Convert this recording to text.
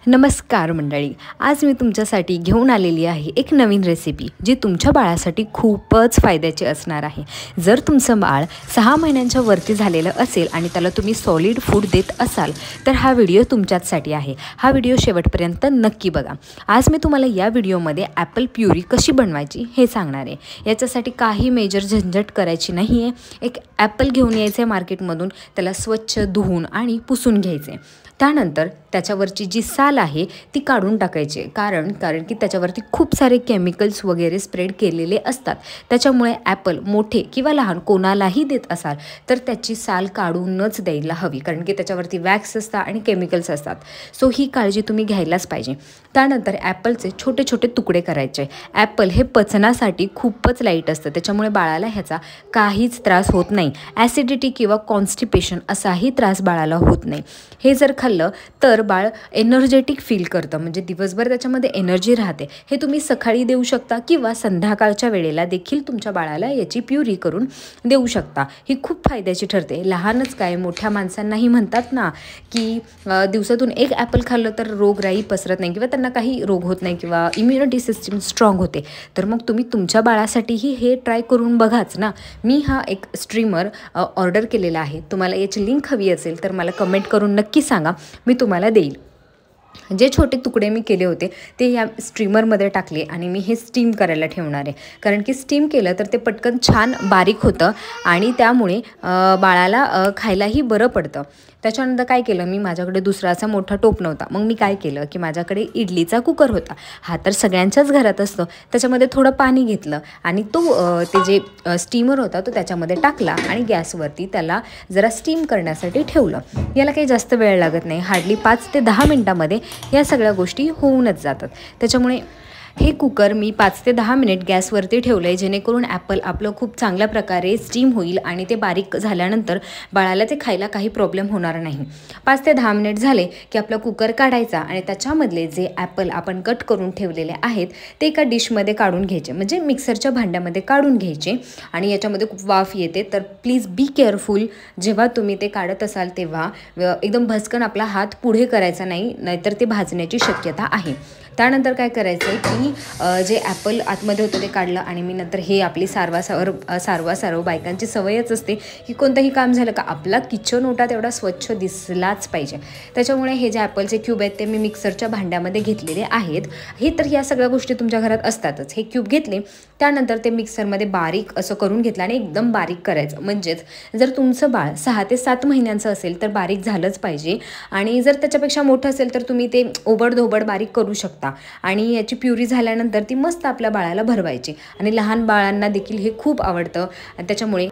नमस्कार मंडळी, आज मी तुमच्यासाठी घेऊन आलेली आहे एक नवीन रेसिपी जी तुमच्या बाळासाठी खूपच फायद्याची असणार आहे। जर तुमचं बाळ 6 महिन्यांच्या वरती झालेलं असेल आणि त्याला तुम्ही सॉलिड फूड देत असाल तर हा व्हिडिओ तुमच्यासाठी आहे। हा व्हिडिओ शेवटपर्यंत नक्की बघा। आज मी तुम्हाला या व्हिडिओमध्ये ॲपल प्युरी कशी बनवायची हे सांगणार आहे। याच्यासाठी काही मेजर झंझट करायची नाही आहे। एक ॲपल घेऊन यायचे मार्केटमधून, त्याला स्वच्छ धुवून आणि पुसून घ्यायचे। त्यानंतर त्याच्यावरची जी साल आहे ती काढून टाकायची, कारण की त्याच्यावरती खूप सारे केमिकल्स वगैरे स्प्रेड केलेले असतात। त्याच्यामुळे ॲपल मोठे किंवा लहान कोणालाही देत असाल तर त्याची साल काढूनच द्यायला हवी, कारण की त्याच्यावरती वॅक्स असतात आणि केमिकल्स असतात। सो ही काळजी तुम्ही घ्यायलाच पाहिजे। त्यानंतर ॲपलचे छोटे छोटे तुकडे करायचे। ॲपल हे पचनासाठी खूपच लाईट असतं, त्याच्यामुळे बाळाला ह्याचा काहीच त्रास होत नाही। ॲसिडिटी किंवा कॉन्स्टिपेशन असाही त्रास बाळाला होत नाही। हे जर खाल्लं तर बाळ एनर्जेटिक फील करतं, म्हणजे दिवसभर त्याच्यामध्ये एनर्जी राहते। हे तुम्ही सकाळी देऊ शकता किंवा संध्याकाळच्या वेळेला देखील तुमच्या बाळाला याची प्युरी करून देऊ शकता। ही खूप फायद्याची ठरते। लहानच काय, मोठ्या माणसांनाही म्हणतात ना की दिवसातून एक ॲपल खाल्लं तर रोगराई पसरत नाही किंवा त्यांना काही रोग होत नाही किंवा इम्युनिटी सिस्टीम स्ट्रॉंग होते। तर मग तुम्ही तुमच्या बाळासाठीही हे ट्राय करून बघाच ना। मी हा एक स्ट्रीमर ऑर्डर केलेला आहे। तुम्हाला याची लिंक हवी असेल तर मला कमेंट करून नक्की सांगा, मी तुम्हाला देईल। जे छोटे तुकडे मी केले होते ते या स्टीमरमध्ये टाकले आणि मी हे स्टीम करायला ठेवणार आहे, कारण की स्टीम केलं तर ते पटकन छान बारीक होतं आणि त्यामुळे बाळाला खायलाही बरं पडतं। त्याच्यानंतर काय केलं, मी माझ्याकडे दुसरा असा मोठा टोप नव्हता। मग मी काय केलं की माझ्याकडे इडलीचा कुकर होता, हा तर सगळ्यांच्याच घरात असतो। त्याच्यामध्ये थोडं पाणी घेतलं आणि ते जे स्टीमर होता तो त्याच्यामध्ये टाकला आणि गॅसवरती त्याला जरा स्टीम करण्यासाठी ठेवलं। याला काही जास्त वेळ लागत नाही, हार्डली 5 ते 10 मिनटामध्ये या सगळ्या गोष्टी होऊनच जातात। त्याच्यामुळे हे कुकर मी 5 ते 10 मिनिट गॅसवरती ठेवलं आहे, जेणेकरून ॲपल आपलं खूप चांगल्या प्रकारे स्टीम होईल आणि ते बारीक झाल्यानंतर बाळाला ते खायला काही प्रॉब्लेम होणार नाही। 5 ते 10 मिनिट झाले की आपला कुकर काढायचा आणि त्याच्यामधले जे ॲपल आपण कट करून ठेवलेले आहेत ते एका डिशमध्ये काढून घ्यायचे, म्हणजे मिक्सरच्या भांड्यामध्ये काढून घ्यायचे। आणि याच्यामध्ये खूप वाफ येते, तर प्लीज बी केअरफुल जेव्हा तुम्ही ते काढत असाल तेव्हा एकदम भस्कन आपला हात पुढे करायचा नाही, नाहीतर ते भाजण्याची शक्यता आहे। त्यानंतर काय करायचं आहे की जे ॲपल आतमध्ये होतं ते काढलं आणि मी नंतर हे आपली सारवा बायकांची सवयच असते की कोणतंही काम झालं का आपला किचन ओटा तेवढा स्वच्छ दिसलाच पाहिजे। त्याच्यामुळे हे जे ॲपलचे क्यूब आहेत ते मी मिक्सरच्या भांड्यामध्ये घेतलेले आहेत। हे तर या सगळ्या गोष्टी तुमच्या घरात असतातच। हे क्यूब घेतले, त्यानंतर ते मिक्सरमध्ये बारीक असं करून घेतलं आणि एकदम बारीक करायचं। म्हणजेच जर तुमचं बाळ 6 ते 7 महिन्यांचं असेल तर बारीक झालंच पाहिजे, आणि जर त्याच्यापेक्षा मोठं असेल तर तुम्ही ते ओबडधोबड बारीक करू शकता। आणि याची प्युरी झाल्यानंतर ती मस्त आपल्या बाळाला भरवायची, आणि लहान बाळांना देखील हे खूप आवडतं। आणि त्याच्यामुळे